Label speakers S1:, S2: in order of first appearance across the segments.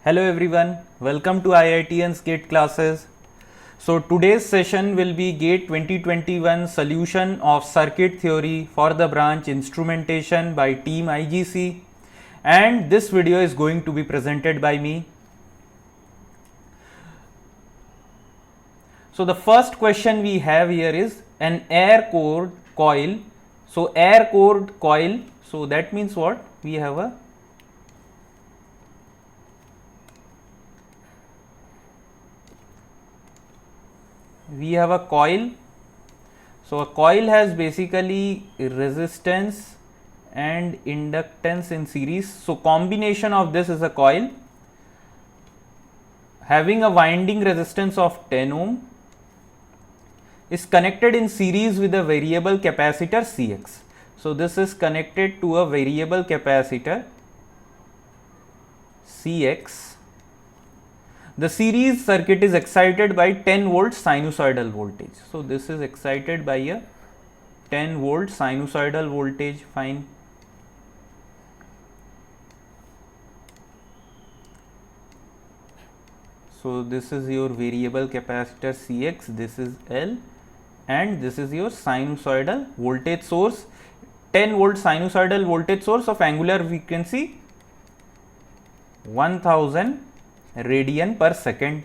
S1: Hello everyone, welcome to IITN's GATE classes. So today's session will be GATE 2021 solution of circuit theory for the branch instrumentation by team IGC, and this video is going to be presented by me. So the first question we have here is an air core coil. So air core coil, so that means what? We have a coil. So a coil has basically resistance and inductance in series. So combination of this is a coil having a winding resistance of 10 ohm is connected in series with a variable capacitor Cx. So this is connected to a variable capacitor Cx. The series circuit is excited by 10 volt sinusoidal voltage. So this is excited by a 10 volt sinusoidal voltage. Fine. So this is your variable capacitor Cx, this is L, and this is your sinusoidal voltage source, 10 volt sinusoidal voltage source of angular frequency 1000 radian per second.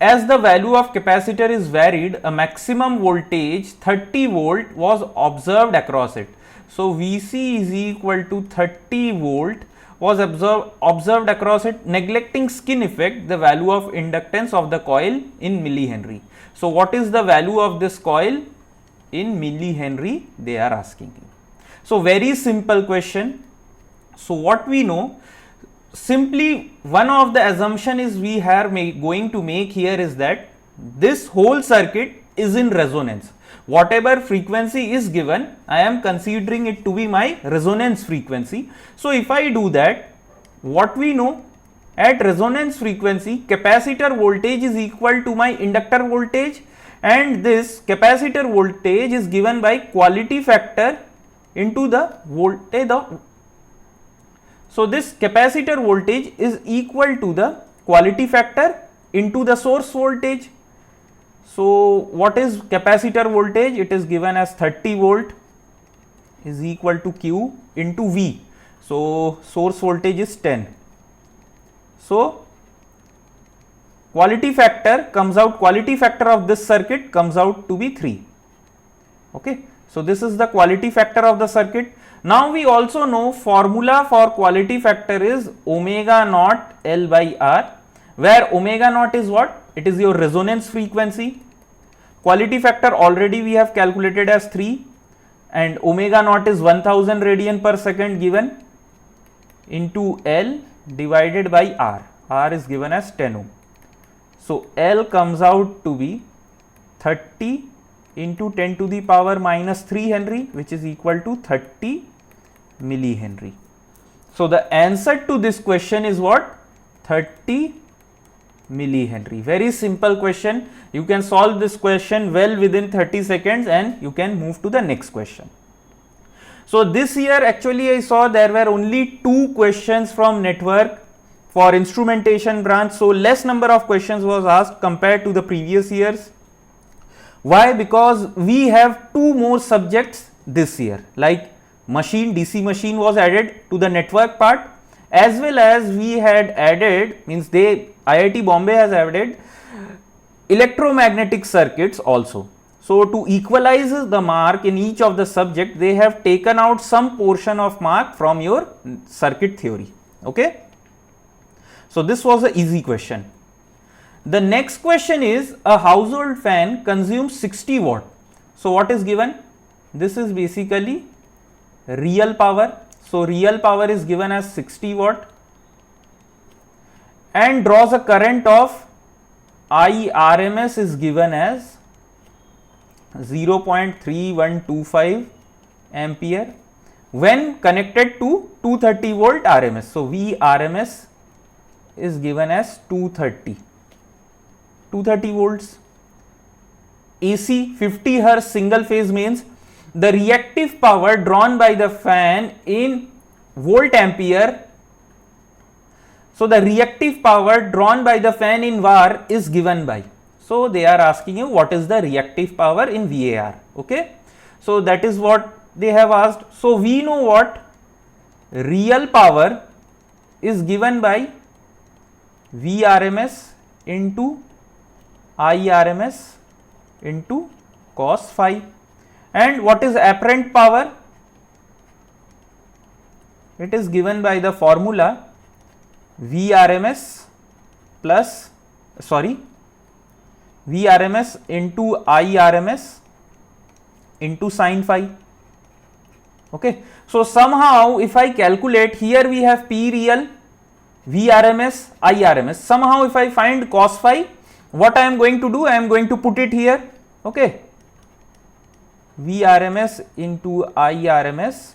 S1: As the value of capacitor is varied, a maximum voltage 30 volt was observed across it. So Vc is equal to 30 volt was observed across it, neglecting skin effect, the value of inductance of the coil in millihenry. So what is the value of this coil in millihenry, they are asking you. So very simple question. So what we know, simply one of the assumption is we are going to make here is that this whole circuit is in resonance. Whatever frequency is given, I am considering it to be my resonance frequency. So if I do that, what we know, at resonance frequency capacitor voltage is equal to my inductor voltage, and this capacitor voltage is given by quality factor into the voltage of. So this capacitor voltage is equal to the quality factor into the source voltage. So what is capacitor voltage? It is given as 30 volt is equal to Q into V. So source voltage is 10. So quality factor comes out, quality factor of this circuit comes out to be 3. Okay. So this is the quality factor of the circuit. Now we also know formula for quality factor is omega naught L by R, where omega naught is what? It is your resonance frequency. Quality factor already we have calculated as 3, and omega naught is 1000 radian per second given into L divided by R. R is given as 10 ohm. So L comes out to be 30 into 10 to the power minus 3 Henry, which is equal to 30 millihenry. So the answer to this question is what? 30 millihenry. Very simple question. You can solve this question well within 30 seconds and you can move to the next question. So this year actually I saw there were only 2 questions from network for instrumentation branch. So less number of questions was asked compared to the previous years. Why? Because we have 2 more subjects this year, like machine, DC machine was added to the network part, as well as we had added, means IIT Bombay has added electromagnetic circuits also. So to equalize the mark in each of the subject, they have taken out some portion of mark from your circuit theory. Okay. So this was an easy question. The next question is, a household fan consumes 60 watt. So what is given? This is basically real power. So real power is given as 60 watt and draws a current of IRMS is given as 0.3125 ampere when connected to 230 volt RMS. So VRMS is given as 230 volts. AC 50 Hz single phase means the reactive power drawn by the fan in volt ampere So the reactive power drawn by the fan in VAR is given by. So they are asking you what is the reactive power in VAR. Okay. So that is what they have asked. So we know what real power is given by Vrms into Irms into cos phi. And what is apparent power? It is given by the formula Vrms into Irms into sin phi. Okay. So somehow if I calculate, here we have P real, Vrms, Irms. Somehow if I find cos phi, what I am going to do? I am going to put it here. Okay. Vrms into Irms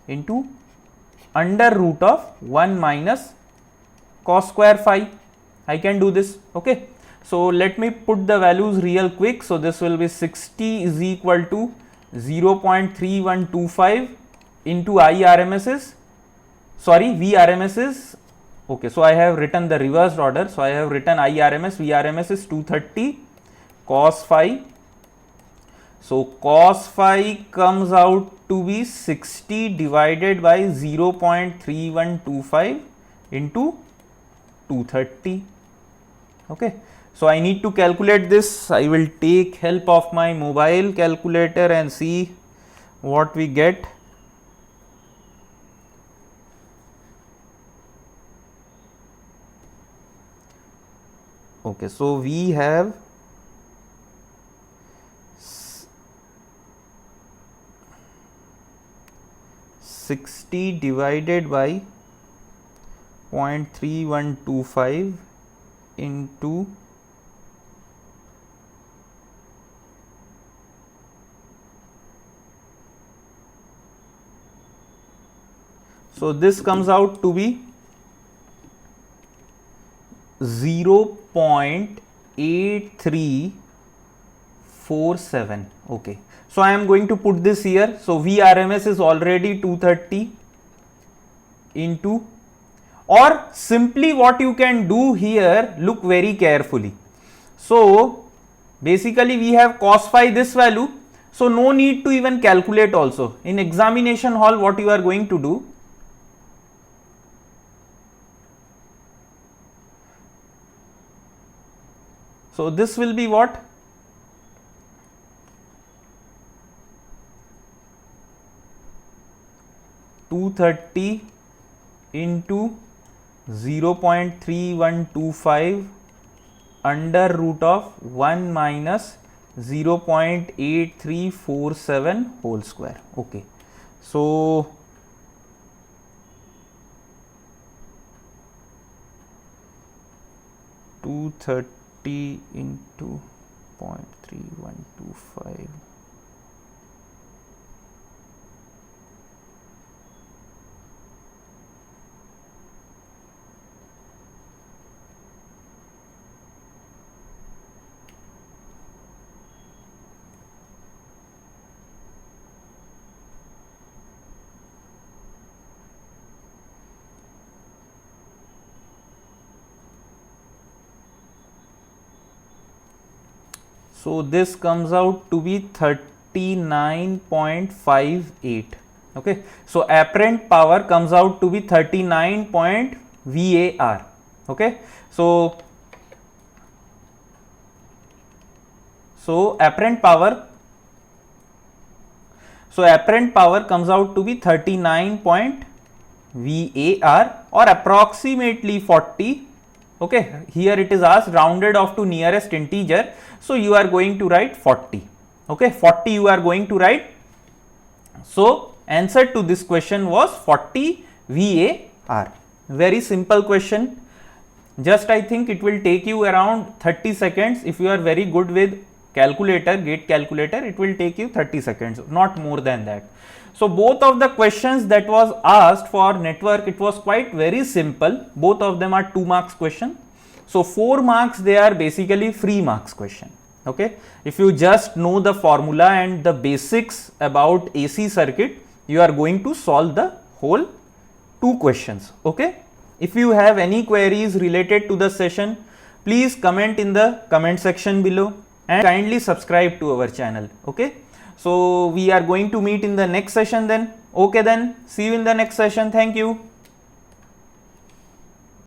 S1: into under root of 1 minus cos square phi. I can do this. Okay. So let me put the values real quick. So this will be 60 is equal to 0.3125 into Vrms is, okay, so I have written the reversed order. So I have written Vrms is 230 cos phi. So cos phi comes out to be 60 divided by 0.3125 into 230. Okay. So I need to calculate this. I will take help of my mobile calculator and see what we get. Okay, so we have 60 divided by 0.3125 into so this comes out to be 0.8347. Okay, so I am going to put this here. So Vrms is already 230 into, or simply what you can do here, look very carefully. So basically we have cos phi this value, so no need to even calculate also. In examination hall, what you are going to do, so this will be what? (230) into 0.3125 under root of 1 minus 0.8347 whole square. Okay. So (230) into 0.3125. So this comes out to be 39.58. Okay. So apparent power comes out to be 39 VAR. Okay. So apparent power comes out to be 39 VAR or approximately 40. Okay, here it is asked rounded off to nearest integer, so you are going to write 40. Okay, 40 you are going to write. So answer to this question was 40 VAR. Very simple question. Just I think it will take you around 30 seconds. If you are very good with calculator, gate calculator, it will take you 30 seconds, not more than that. So both of the questions that was asked for network, it was quite very simple. Both of them are 2 marks question. So 4 marks, they are basically free marks question. Okay. If you just know the formula and the basics about AC circuit, you are going to solve the whole 2 questions. Okay. If you have any queries related to the session, please comment in the comment section below and kindly subscribe to our channel. Okay, so we are going to meet in the next session then. Okay then, see you in the next session. Thank you.